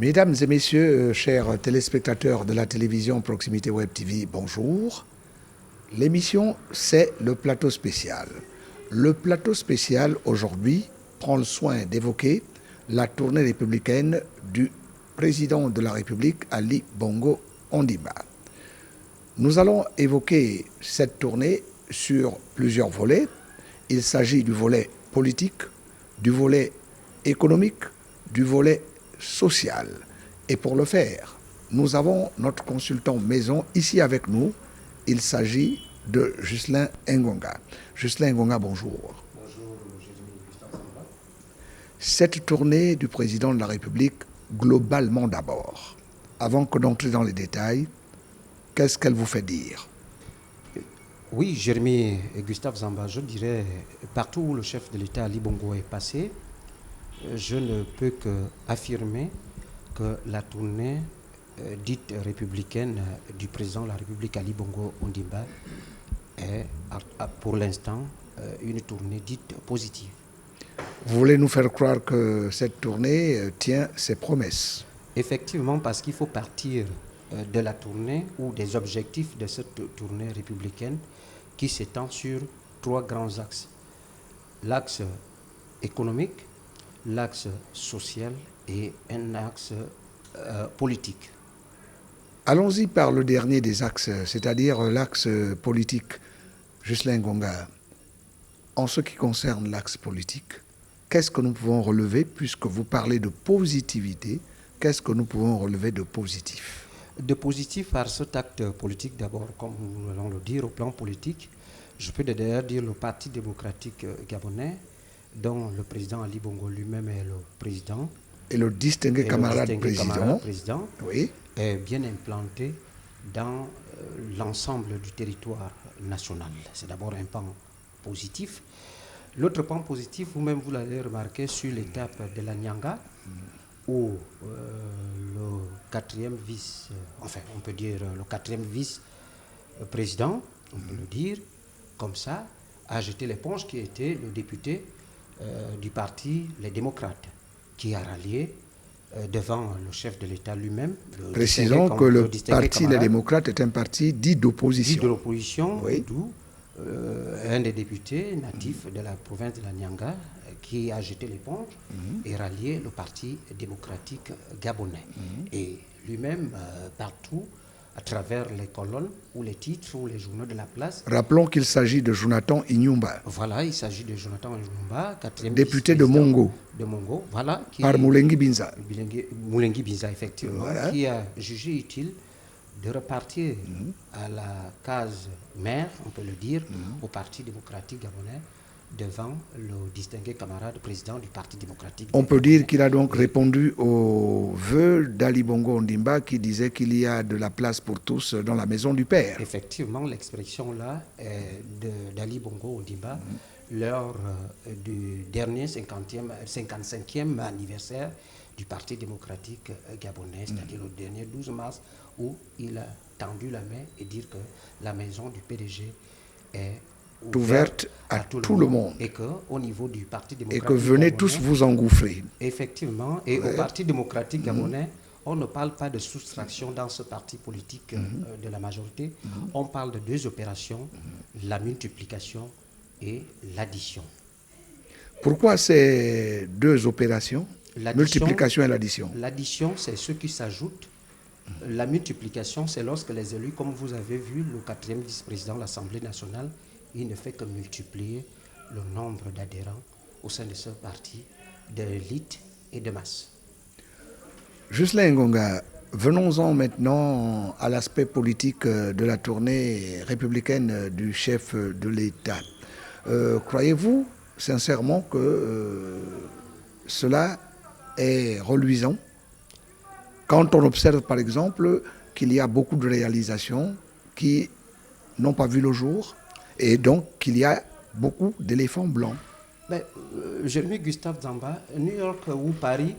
Mesdames et messieurs, chers téléspectateurs de la télévision Proximité Web TV, bonjour. L'émission, c'est le plateau spécial. Le plateau spécial, aujourd'hui, prend le soin d'évoquer la tournée républicaine du président de la République, Ali Bongo Ondimba. Nous allons évoquer cette tournée sur plusieurs volets. Il s'agit du volet politique, du volet économique, du volet social. Et pour le faire, nous avons notre consultant maison ici avec nous. Il s'agit de Ghislain Ngonga. Ghislain Ngonga, bonjour. Bonjour, Jérémy Gustave Zamba. Cette tournée du président de la République, globalement d'abord, avant que d'entrer dans les détails, qu'est-ce qu'elle vous fait dire? Oui, Jérémy et Gustave Zamba, je dirais, partout où le chef de l'État Ali Bongo est passé, je ne peux qu'affirmer que la tournée dite républicaine du président de la République Ali Bongo Ondimba est pour l'instant une tournée dite positive. Vous voulez nous faire croire que cette tournée tient ses promesses? Effectivement, parce qu'il faut partir de la tournée ou des objectifs de cette tournée républicaine qui s'étend sur trois grands axes. L'axe économique, l'axe social et un axe politique. Allons-y par le dernier des axes, c'est-à-dire l'axe politique. Ghislain Ngonga, en ce qui concerne l'axe politique, qu'est-ce que nous pouvons relever, puisque vous parlez de positivité, qu'est-ce que nous pouvons relever de positif? De positif par cet acte politique, d'abord, comme nous allons le dire, au plan politique, je peux d'ailleurs dire le Parti démocratique gabonais, dont le président Ali Bongo lui-même est le président. Et le distingué camarade président, oui, est bien implanté dans l'ensemble du territoire national. C'est d'abord un pan positif. L'autre pan positif, vous-même vous l'avez remarqué sur l'étape de la Nyanga, où le quatrième vice, on peut dire le quatrième vice-président, on peut le dire comme ça, a jeté l'éponge, qui était le député du parti Les Démocrates, qui a rallié devant le chef de l'État lui-même. Précisons que le parti Les Démocrates est un parti dit d'opposition. Dit de l'opposition, oui. D'où un des députés natifs de la province de la Nyanga qui a jeté l'éponge et rallié le parti démocratique gabonais. Et lui-même, partout, à travers les colonnes ou les titres ou les journaux de la place. Rappelons qu'il s'agit de Jonathan Inyumba. Voilà, il s'agit de Jonathan Inyumba, député de Mongo. De Mongo, voilà. Par Moulengi Binza. Moulengi Binza, effectivement, voilà. Qui a jugé utile de repartir à la case mère, on peut le dire, au Parti démocratique gabonais, devant le distingué camarade président du Parti démocratique. On peut dire qu'il a donc répondu aux vœux d'Ali Bongo Ondimba qui disait qu'il y a de la place pour tous dans la maison du Père. Effectivement, l'expression là est d'Ali Bongo Ondimba lors du dernier 55e anniversaire du Parti démocratique gabonais, c'est-à-dire le dernier 12 mars, où il a tendu la main et dire que la maison du PDG est ouverte à tout le monde. Et qu'au niveau du Parti démocratique et que venez gabonais, tous vous engouffrer. Effectivement, et au Parti démocratique gabonais, on ne parle pas de soustraction dans ce parti politique de la majorité. On parle de deux opérations, la multiplication et l'addition. Pourquoi ces deux opérations, multiplication et l'addition? L'addition, c'est ce qui s'ajoute. La multiplication, c'est lorsque les élus, comme vous avez vu, le quatrième vice-président de l'Assemblée nationale, il ne fait que multiplier le nombre d'adhérents au sein de ce parti, d'élite et de masse. Ghislain Ngonga, venons-en maintenant à l'aspect politique de la tournée républicaine du chef de l'État. Croyez-vous sincèrement que cela est reluisant quand on observe par exemple qu'il y a beaucoup de réalisations qui n'ont pas vu le jour et donc qu'il y a beaucoup d'éléphants blancs? Jérémy Gustave Zamba, New York ou Paris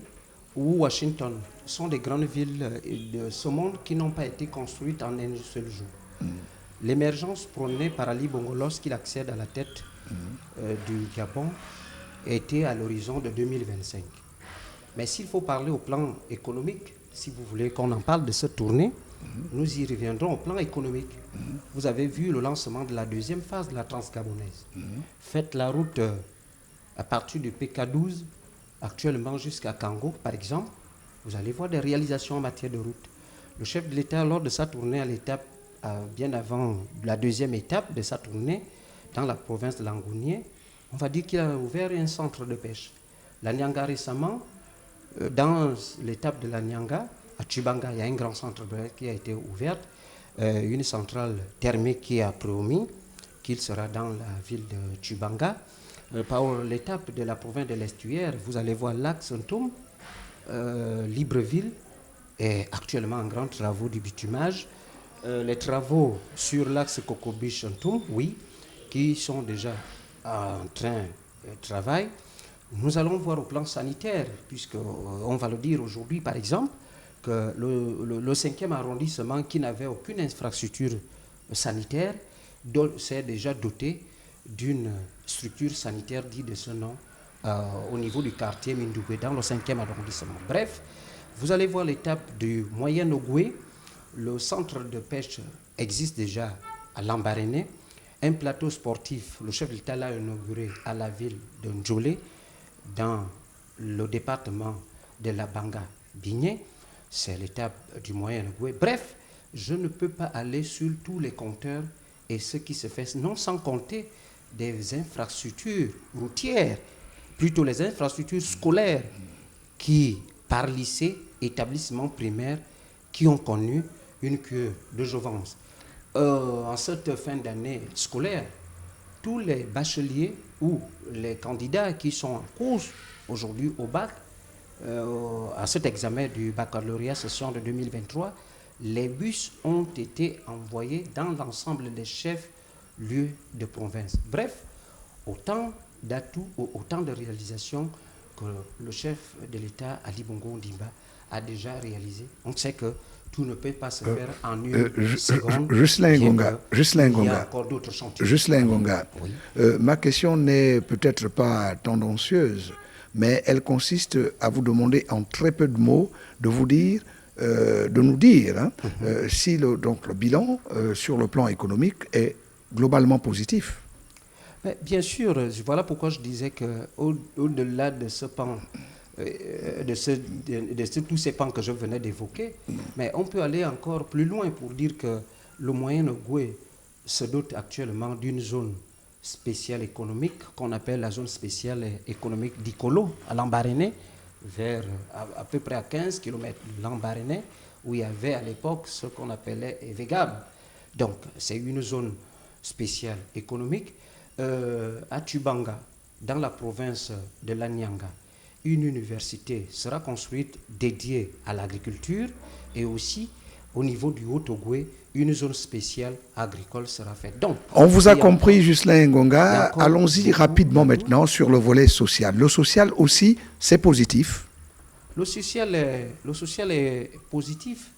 ou Washington sont des grandes villes de ce monde qui n'ont pas été construites en un seul jour. L'émergence prônée par Ali Bongo lorsqu'il accède à la tête du Gabon était à l'horizon de 2025. Mais s'il faut parler au plan économique, si vous voulez qu'on en parle de cette tournée, nous y reviendrons au plan économique. Vous avez vu le lancement de la deuxième phase de la Transgabonaise. Faites la route à partir du PK12, actuellement jusqu'à Kango, par exemple. Vous allez voir des réalisations en matière de route. Le chef de l'État, lors de sa tournée à l'étape, bien avant la deuxième étape de sa tournée, dans la province de Langounié, on va dire qu'il a ouvert un centre de pêche. La Nyanga récemment, dans l'étape de la Nyanga, à Tchibanga, il y a un grand centre de pêche qui a été ouvert, une centrale thermique qui a promis qu'il sera dans la ville de Tchibanga. Par l'étape de la province de l'Estuaire, vous allez voir lac Santoum, Libreville est actuellement en grands travaux du bitumage. Les travaux sur l'axe Kokobi-Chantoum, oui, qui sont déjà en train de travailler. Nous allons voir au plan sanitaire, puisqu'on va le dire aujourd'hui, par exemple, que le 5e arrondissement, qui n'avait aucune infrastructure sanitaire, s'est déjà doté d'une structure sanitaire dite de ce nom au niveau du quartier Mindoubé, dans le 5e arrondissement. Bref, vous allez voir l'étape du Moyen Ogoué. Le centre de pêche existe déjà à Lambaréné. Un plateau sportif, le chef de l'État l'a inauguré à la ville de Ndjolé, dans le département de la Banga-Bigné. C'est l'étape du Moyen Ogoué. Bref, je ne peux pas aller sur tous les compteurs et ce qui se fait, non sans compter des infrastructures routières, plutôt les infrastructures scolaires qui, par lycée, établissements primaires, qui ont connu une queue de jouvence. En cette fin d'année scolaire, tous les bacheliers ou les candidats qui sont en cours aujourd'hui au bac, à cet examen du baccalauréat session de 2023, les bus ont été envoyés dans l'ensemble des chefs-lieux de province. Bref, autant d'atouts, autant de réalisations que le chef de l'État, Ali Bongo Ondimba, a déjà réalisé. On sait que tout ne peut pas se faire en une seconde. Juscelin Ngonga, il y a encore d'autres chantiers. Juscelin Ngonga, oui. Ma question n'est peut-être pas tendancieuse, mais elle consiste à vous demander en très peu de mots de vous dire, de nous dire si donc le bilan sur le plan économique est globalement positif. Mais bien sûr, voilà pourquoi je disais qu'au-delà de ce pan, tous ces pans que je venais d'évoquer, mais on peut aller encore plus loin pour dire que le Moyen Ogoué se dote actuellement d'une zone spéciale économique qu'on appelle la zone spéciale économique d'Ikolo, à Lambaréné, vers à peu près à 15 km de Lambaréné, où il y avait à l'époque ce qu'on appelait Evegab. Donc, c'est une zone spéciale économique. À Tchibanga, dans la province de l'Anyanga, une université sera construite dédiée à l'agriculture et aussi au niveau du Haut-Ogoué, une zone spéciale agricole sera faite. Donc, on vous a compris, Juscelin Ngonga. Allons-y rapidement maintenant sur le volet social. Le social aussi, c'est positif. Le social est positif,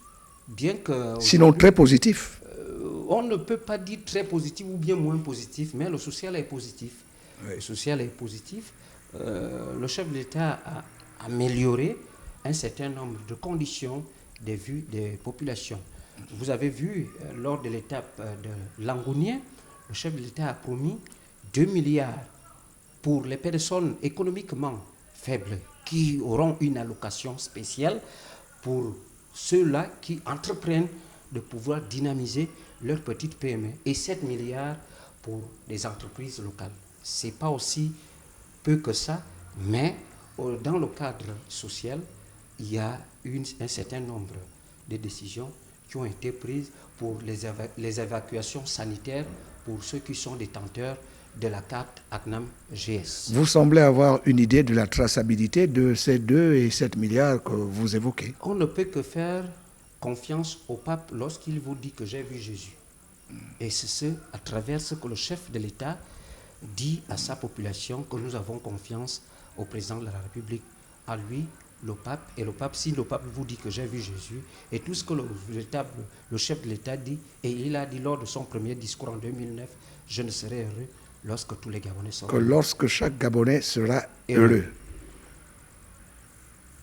bien que... Sinon très positif. On ne peut pas dire très positif ou bien moins positif, mais le social est positif. Oui. Le social est positif. Le chef de l'État a amélioré un certain nombre de conditions des vues des populations. Vous avez vu, lors de l'étape de Langounien, le chef de l'État a promis 2 milliards pour les personnes économiquement faibles qui auront une allocation spéciale pour ceux-là qui entreprennent de pouvoir dynamiser leurs petites PME et 7 milliards pour les entreprises locales. Ce n'est pas aussi peu que ça, mais dans le cadre social, il y a un certain nombre de décisions qui ont été prises pour les évacuations sanitaires pour ceux qui sont détenteurs de la carte ACNAM GS. Vous semblez avoir une idée de la traçabilité de ces 2 et 7 milliards que vous évoquez. On ne peut que faire confiance au pape lorsqu'il vous dit que j'ai vu Jésus. Et c'est à travers ce que le chef de l'État dit à sa population que nous avons confiance au président de la République, à lui, le pape. Et le pape, si le pape vous dit que j'ai vu Jésus, et tout ce que le chef de l'État dit, et il a dit lors de son premier discours en 2009, je ne serai heureux lorsque tous les Gabonais seront heureux. Que lorsque chaque Gabonais sera heureux.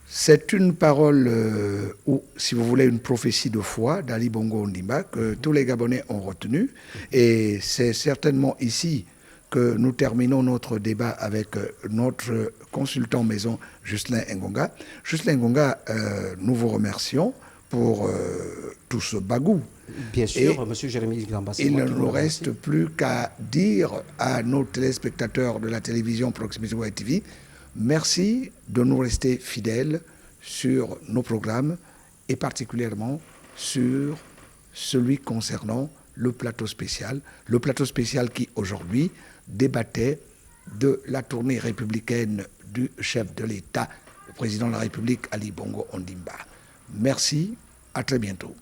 C'est une parole, ou si vous voulez, une prophétie de foi d'Ali Bongo Ondimba que tous les Gabonais ont retenu. Et c'est certainement ici que nous terminons notre débat avec notre consultant maison, Juscelin Ngonga. Juscelin Ngonga, nous vous remercions pour tout ce bagou. Bien sûr, M. Jérémy Gamba. Il ne nous reste plus qu'à dire à nos téléspectateurs de la télévision Proximité Web TV, merci de nous rester fidèles sur nos programmes et particulièrement sur celui concernant le plateau spécial qui aujourd'hui débattait de la tournée républicaine du chef de l'État, le président de la République Ali Bongo Ondimba. Merci, à très bientôt.